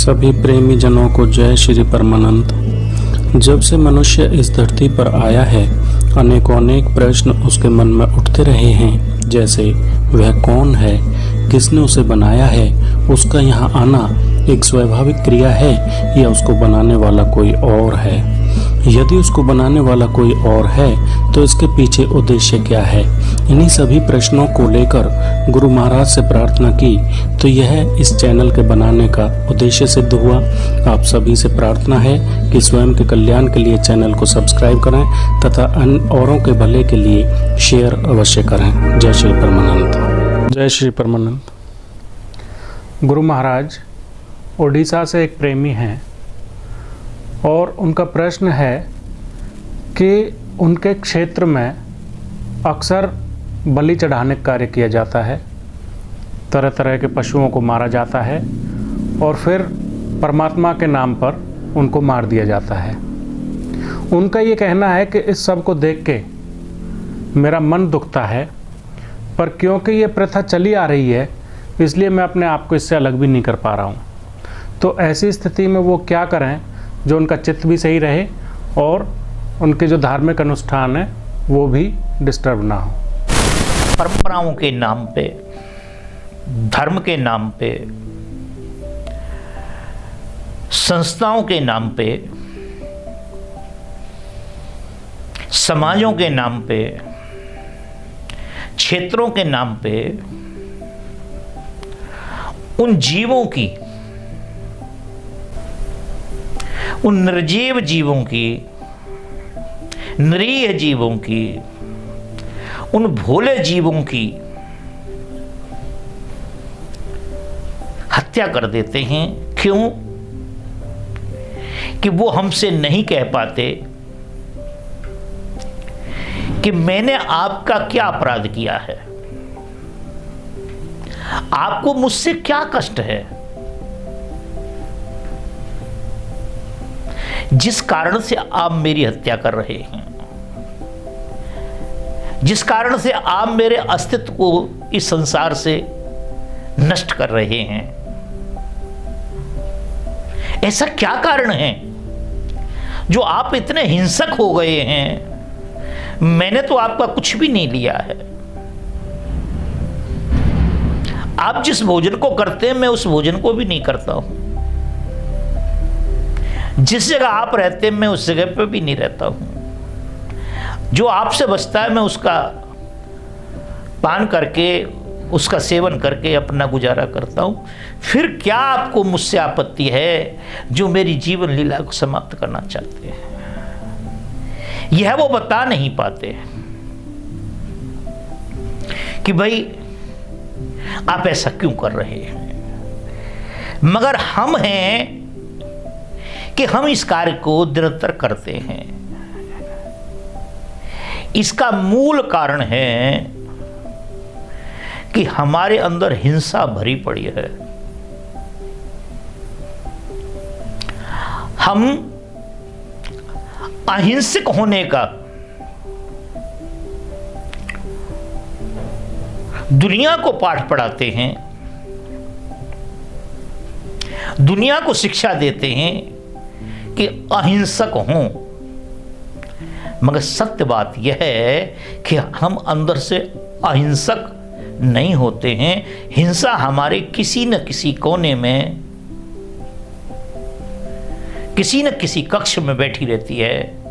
सभी प्रेमी जनों को जय श्री परमानंद। जब से मनुष्य इस धरती पर आया है, अनेकों अनेक प्रश्न उसके मन में उठते रहे हैं, जैसे वह कौन है, किसने उसे बनाया है, उसका यहाँ आना एक स्वाभाविक क्रिया है या उसको बनाने वाला कोई और है। यदि उसको बनाने वाला कोई और है तो इसके पीछे उद्देश्य क्या है। इन्हीं सभी प्रश्नों को लेकर गुरु महाराज से प्रार्थना की तो यह इस चैनल के बनाने का उद्देश्य सिद्ध हुआ। आप सभी से प्रार्थना है कि स्वयं के कल्याण के लिए चैनल को सब्सक्राइब करें तथा अन्य औरों के भले के लिए शेयर अवश्य करें। जय श्री परमानंद। जय श्री परमानंद। गुरु महाराज ओडिशा से एक प्रेमी हैं और उनका प्रश्न है कि उनके क्षेत्र में अक्सर बलि चढ़ाने का कार्य किया जाता है, तरह तरह के पशुओं को मारा जाता है और फिर परमात्मा के नाम पर उनको मार दिया जाता है। उनका ये कहना है कि इस सब को देख के मेरा मन दुखता है, पर क्योंकि ये प्रथा चली आ रही है इसलिए मैं अपने आप को इससे अलग भी नहीं कर पा रहा हूँ। तो ऐसी स्थिति में वो क्या करें जो उनका चित्त भी सही रहे और उनके जो धार्मिक अनुष्ठान है वो भी डिस्टर्ब ना हो। परंपराओं के नाम पे, धर्म के नाम पे, संस्थाओं के नाम पे, समाजों के नाम पे, क्षेत्रों के नाम पे उन जीवों की, उन निर्जीव जीवों की, निरीह जीवों की, उन भोले जीवों की हत्या कर देते हैं। क्यों? कि वो हमसे नहीं कह पाते कि मैंने आपका क्या अपराध किया है, आपको मुझसे क्या कष्ट है, जिस कारण से आप मेरी हत्या कर रहे हैं, जिस कारण से आप मेरे अस्तित्व को इस संसार से नष्ट कर रहे हैं। ऐसा क्या कारण है जो आप इतने हिंसक हो गए हैं? मैंने तो आपका कुछ भी नहीं लिया है। आप जिस भोजन को करते हैं मैं उस भोजन को भी नहीं करता हूं। जिस जगह आप रहते हैं मैं उस जगह पे भी नहीं रहता हूं। जो आपसे बचता है मैं उसका पान करके, उसका सेवन करके अपना गुजारा करता हूं। फिर क्या आपको मुझसे आपत्ति है जो मेरी जीवन लीला को समाप्त करना चाहते हैं? यह वो बता नहीं पाते कि भाई आप ऐसा क्यों कर रहे हैं। मगर हम हैं कि हम इस कार्य को निरंतर करते हैं। इसका मूल कारण है कि हमारे अंदर हिंसा भरी पड़ी है। हम अहिंसक होने का दुनिया को पाठ पढ़ाते हैं, दुनिया को शिक्षा देते हैं कि अहिंसक हों, मगर सत्य बात यह है कि हम अंदर से अहिंसक नहीं होते हैं। हिंसा हमारे किसी न किसी कोने में, किसी न किसी कक्ष में बैठी रहती है।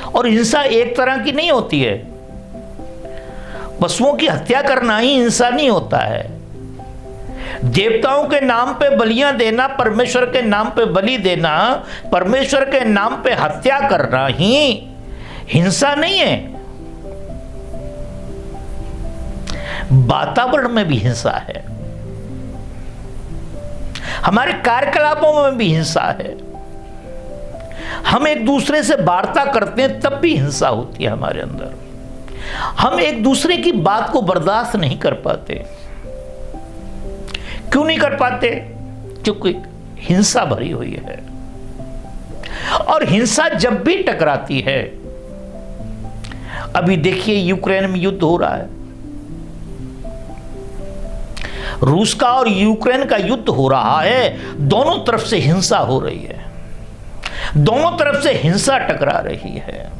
और हिंसा एक तरह की नहीं होती है। पशुओं की हत्या करना ही हिंसा नहीं होता है। देवताओं के नाम पे बलियां देना, परमेश्वर के नाम पे बलि देना, परमेश्वर के नाम पे हत्या करना ही हिंसा नहीं है। वातावरण में भी हिंसा है, हमारे कार्यकलापों में भी हिंसा है। हम एक दूसरे से वार्ता करते हैं तब भी हिंसा होती है हमारे अंदर। हम एक दूसरे की बात को बर्दाश्त नहीं कर पाते। क्यों नहीं कर पाते? क्योंकि हिंसा भरी हुई है। और हिंसा जब भी टकराती है, अभी देखिए यूक्रेन में युद्ध हो रहा है, रूस का और यूक्रेन का युद्ध हो रहा है, दोनों तरफ से हिंसा हो रही है, दोनों तरफ से हिंसा टकरा रही है।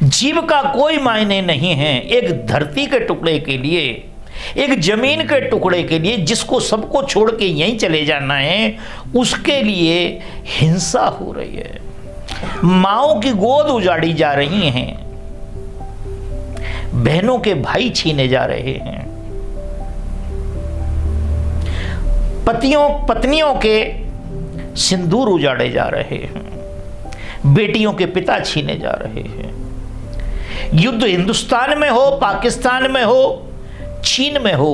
जीव का कोई मायने नहीं है। एक धरती के टुकड़े के लिए, एक जमीन के टुकड़े के लिए, जिसको सबको छोड़ के यहीं चले जाना है, उसके लिए हिंसा हो रही है। माओं की गोद उजाड़ी जा रही हैं, बहनों के भाई छीने जा रहे हैं, पत्नियों के सिंदूर उजाड़े जा रहे हैं, बेटियों के पिता छीने जा रहे हैं। युद्ध हिंदुस्तान में हो, पाकिस्तान में हो, चीन में हो,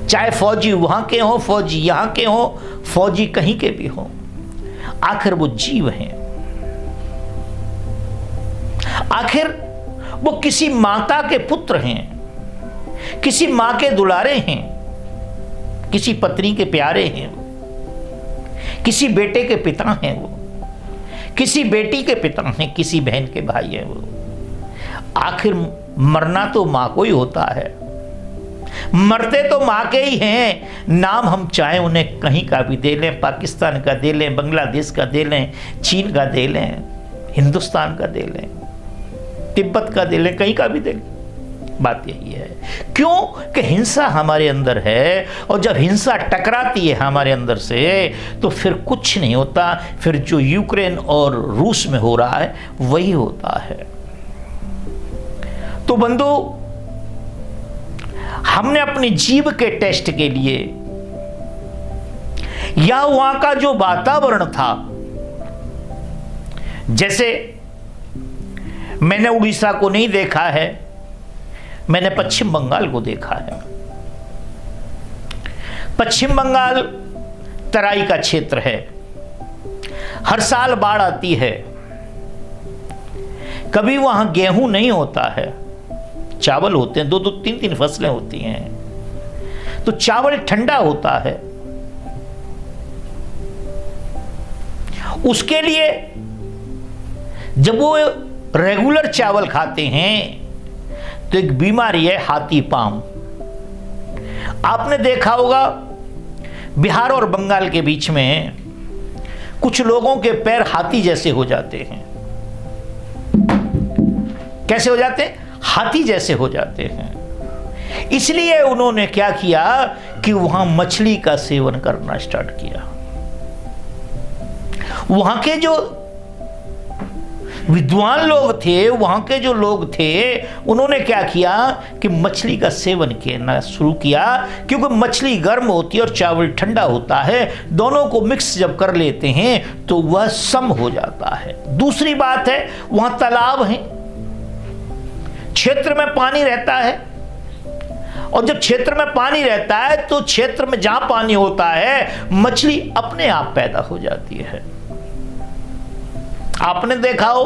चाहे फौजी वहां के हो, फौजी यहां के हो, फौजी कहीं के भी हो, आखिर वो जीव हैं। आखिर वो किसी माता के पुत्र हैं, किसी मां के दुलारे हैं, किसी पत्नी के प्यारे हैं, किसी बेटे के पिता हैं, वो किसी बेटी के पिता हैं, किसी बहन के भाई हैं। वो आखिर मरना तो मां को ही होता है, मरते तो मां के ही हैं। नाम हम चाहे उन्हें कहीं का भी दे लें, पाकिस्तान का दे लें, बांग्लादेश का दे लें, चीन का दे लें, हिंदुस्तान का दे लें, तिब्बत का दे लें, कहीं का भी दे लें, बात यही है। क्यों कि हिंसा हमारे अंदर है, और जब हिंसा टकराती है हमारे अंदर से तो फिर कुछ नहीं होता। फिर जो यूक्रेन और रूस में हो रहा है वही होता है। तो बंधु, हमने अपने जीव के टेस्ट के लिए, या वहां का जो वातावरण था, जैसे मैंने उड़ीसा को नहीं देखा है, मैंने पश्चिम बंगाल को देखा है। पश्चिम बंगाल तराई का क्षेत्र है, हर साल बाढ़ आती है, कभी वहां गेहूं नहीं होता है, चावल होते हैं, 2-2, 3-3 फसलें होती हैं, तो चावल ठंडा होता है। उसके लिए जब वो रेगुलर चावल खाते हैं तो एक बीमारी है हाथी पांव। आपने देखा होगा बिहार और बंगाल के बीच में कुछ लोगों के पैर हाथी जैसे हो जाते हैं। कैसे हो जाते हैं? हाथी जैसे हो जाते हैं। इसलिए उन्होंने क्या किया कि वहां मछली का सेवन करना स्टार्ट किया। वहां के जो विद्वान लोग थे, वहां के जो लोग थे, उन्होंने क्या किया कि मछली का सेवन करना शुरू किया, क्योंकि मछली गर्म होती है और चावल ठंडा होता है, दोनों को मिक्स जब कर लेते हैं तो वह सम हो जाता है। दूसरी बात है, वहां तालाब हैं, क्षेत्र में पानी रहता है, और जब क्षेत्र में पानी रहता है तो क्षेत्र में जहां पानी होता है मछली अपने आप पैदा हो जाती है। आपने देखा हो,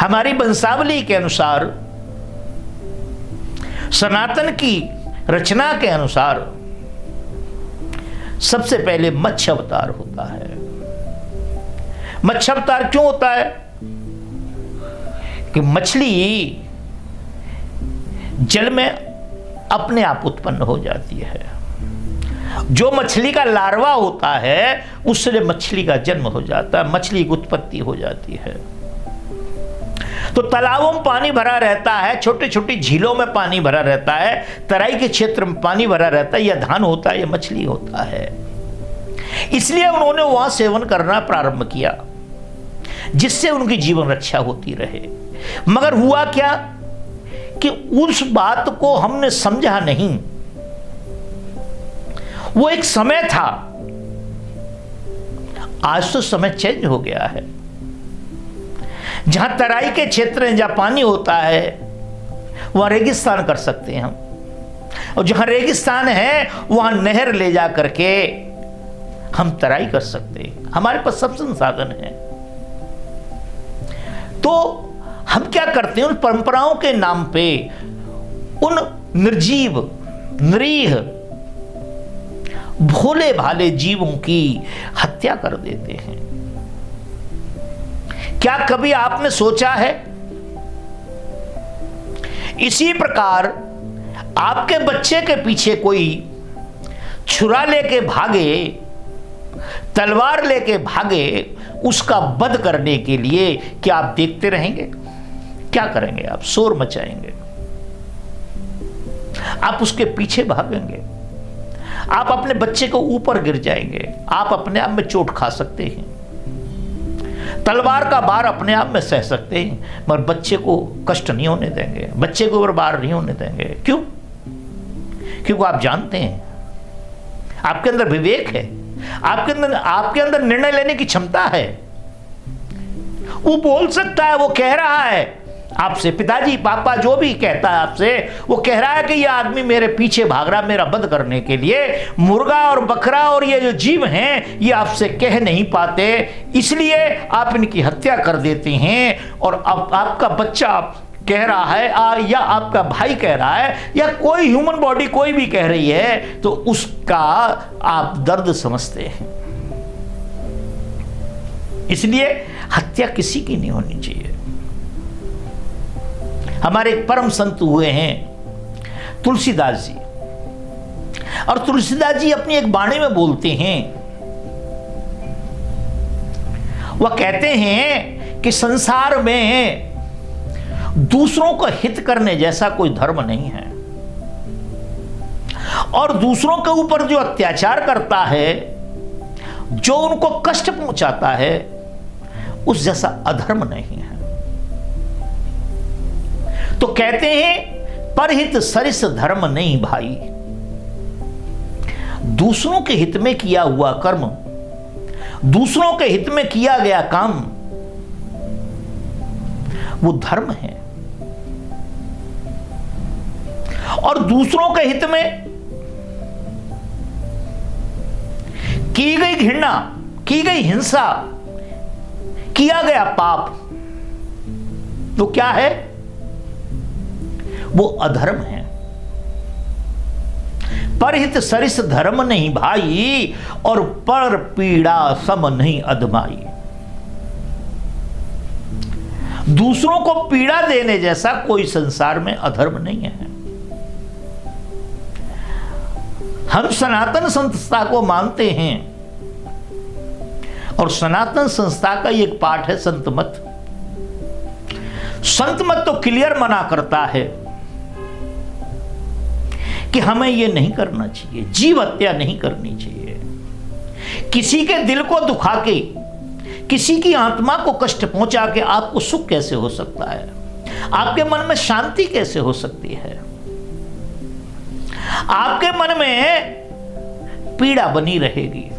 हमारी वंशावली के अनुसार, सनातन की रचना के अनुसार, सबसे पहले मत्स्य अवतार होता है। मत्स्य अवतार क्यों होता है? कि मछली जल में अपने आप उत्पन्न हो जाती है। जो मछली का लार्वा होता है उससे मछली का जन्म हो जाता है, मछली की उत्पत्ति हो जाती है। तो तालाबों में पानी भरा रहता है, छोटी छोटी झीलों में पानी भरा रहता है, तराई के क्षेत्र में पानी भरा रहता है, या धान होता है या मछली होता है। इसलिए उन्होंने वहां सेवन करना प्रारंभ किया, जिससे उनकी जीवन रक्षा होती रहे। मगर हुआ क्या कि उस बात को हमने समझा नहीं। वो एक समय था, आज तो समय चेंज हो गया है। जहां तराई के क्षेत्र में जहां पानी होता है वहां रेगिस्तान कर सकते हैं हम, और जहां रेगिस्तान है वहां नहर ले जा करके हम तराई कर सकते हैं। हमारे पास सब संसाधन है। तो हम क्या करते हैं, उन परंपराओं के नाम पे उन निर्जीव, निरीह, भोले भाले जीवों की हत्या कर देते हैं। क्या कभी आपने सोचा है इसी प्रकार आपके बच्चे के पीछे कोई छुरा लेके भागे, तलवार लेके भागे उसका वध करने के लिए, क्या आप देखते रहेंगे? क्या करेंगे? आप शोर मचाएंगे, आप उसके पीछे भागेंगे, आप अपने बच्चे को ऊपर गिर जाएंगे, आप अपने आप में चोट खा सकते हैं, तलवार का बार अपने आप में सह सकते हैं, मगर बच्चे को कष्ट नहीं होने देंगे, बच्चे के ऊपर बार नहीं होने देंगे। क्यों? क्योंकि आप जानते हैं, आपके अंदर विवेक है, आपके अंदर निर्णय लेने की क्षमता है। वो बोल सकता है, वो कह रहा है आपसे, पिताजी पापा जो भी कहता है आपसे, वो कह रहा है कि ये आदमी मेरे पीछे भाग रहा मेरा वध करने के लिए। मुर्गा और बकरा और ये जो जीव हैं ये आपसे कह नहीं पाते, इसलिए आप इनकी हत्या कर देते हैं। और अब आपका बच्चा कह रहा है या आपका भाई कह रहा है या कोई ह्यूमन बॉडी कोई भी कह रही है, तो उसका आप दर्द समझते हैं। इसलिए हत्या किसी की नहीं होनी चाहिए। हमारे एक परम संत हुए हैं तुलसीदास जी, और तुलसीदास जी अपनी एक वाणी में बोलते हैं, वह कहते हैं कि संसार में दूसरों को हित करने जैसा कोई धर्म नहीं है, और दूसरों के ऊपर जो अत्याचार करता है, जो उनको कष्ट पहुंचाता है, उस जैसा अधर्म नहीं है। तो कहते हैं परहित सरिस धर्म नहीं भाई। दूसरों के हित में किया हुआ कर्म, दूसरों के हित में किया गया काम, वो धर्म है। और दूसरों के हित में की गई घृणा, की गई हिंसा, किया गया पाप, तो क्या है? वो अधर्म है। परहित सरिस धर्म नहीं भाई, और पर पीड़ा सम नहीं अधमाई। दूसरों को पीड़ा देने जैसा कोई संसार में अधर्म नहीं है। हम सनातन संस्था को मानते हैं, और सनातन संस्था का एक पाठ है संत मत। संत मत तो क्लियर मना करता है कि हमें यह नहीं करना चाहिए, जीव हत्या नहीं करनी चाहिए। किसी के दिल को दुखा के, किसी की आत्मा को कष्ट पहुंचा के आपको सुख कैसे हो सकता है? आपके मन में शांति कैसे हो सकती है? आपके मन में पीड़ा बनी रहेगी,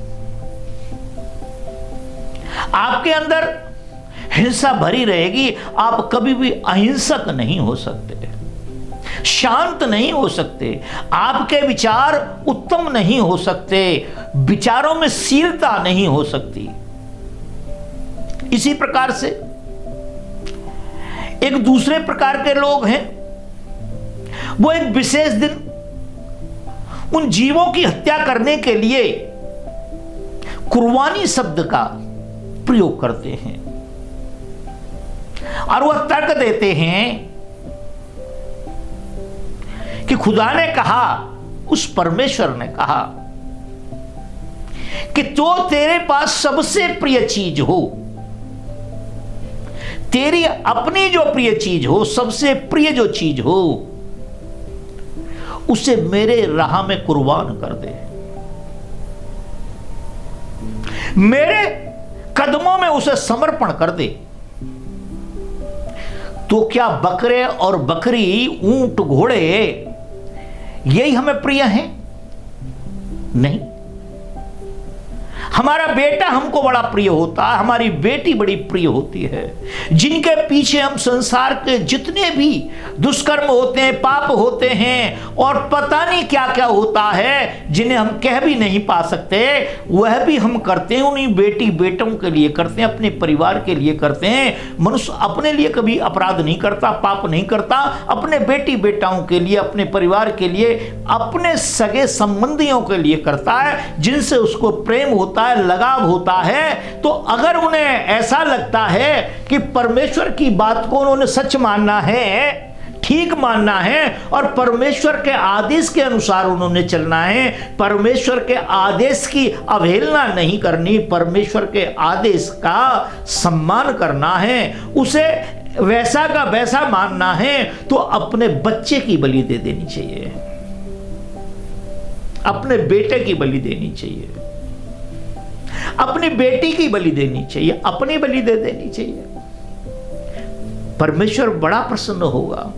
आपके अंदर हिंसा भरी रहेगी। आप कभी भी अहिंसक नहीं हो सकते, शांत नहीं हो सकते, आपके विचार उत्तम नहीं हो सकते, विचारों में शीलता नहीं हो सकती। इसी प्रकार से एक दूसरे प्रकार के लोग हैं, वो एक विशेष दिन उन जीवों की हत्या करने के लिए कुर्बानी शब्द का प्रयोग करते हैं, और वह तर्क देते हैं कि खुदा ने कहा, उस परमेश्वर ने कहा कि तो तेरे पास सबसे प्रिय चीज हो, तेरी अपनी जो प्रिय चीज हो, सबसे प्रिय जो चीज हो, उसे मेरे राह में कुर्बान कर दे, मेरे कदमों में उसे समर्पण कर दे। तो क्या बकरे और बकरी, ऊंट घोड़े यही हमें प्रिय हैं? नहीं। हमारा बेटा हमको बड़ा प्रिय होता है, हमारी बेटी बड़ी प्रिय होती है, जिनके पीछे हम संसार के जितने भी दुष्कर्म होते हैं, पाप होते हैं, और पता नहीं क्या क्या होता है जिन्हें हम कह भी नहीं पा सकते, वह भी हम करते हैं। उन्हीं बेटी बेटों के लिए करते हैं, अपने परिवार के लिए करते हैं। मनुष्य अपने लिए कभी अपराध नहीं करता, पाप नहीं करता, अपने बेटी बेटाओं के लिए, अपने परिवार के लिए, अपने सगे संबंधियों के लिए करता है, जिनसे उसको प्रेम होता है, लगाव होता है। तो अगर उन्हें ऐसा लगता है कि परमेश्वर की बात को उन्होंने सच मानना है, ठीक मानना है और परमेश्वर के आदेश के अनुसार उन्होंने चलना है। परमेश्वर के आदेश की अवहेलना नहीं करनी, परमेश्वर के आदेश का सम्मान करना है, उसे वैसा का वैसा मानना है। तो अपने बच्चे की बलि दे देनी चाहिए, अपने बेटे की बलि देनी चाहिए, अपनी बेटी की बलि देनी चाहिए, अपनी बलि दे देनी चाहिए। परमेश्वर बड़ा प्रसन्न होगा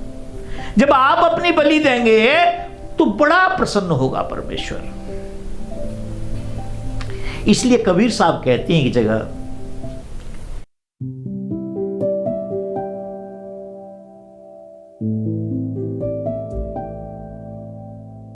जब आप अपनी बलि देंगे, तो बड़ा प्रसन्न होगा परमेश्वर। इसलिए कबीर साहब कहते हैं कि जगह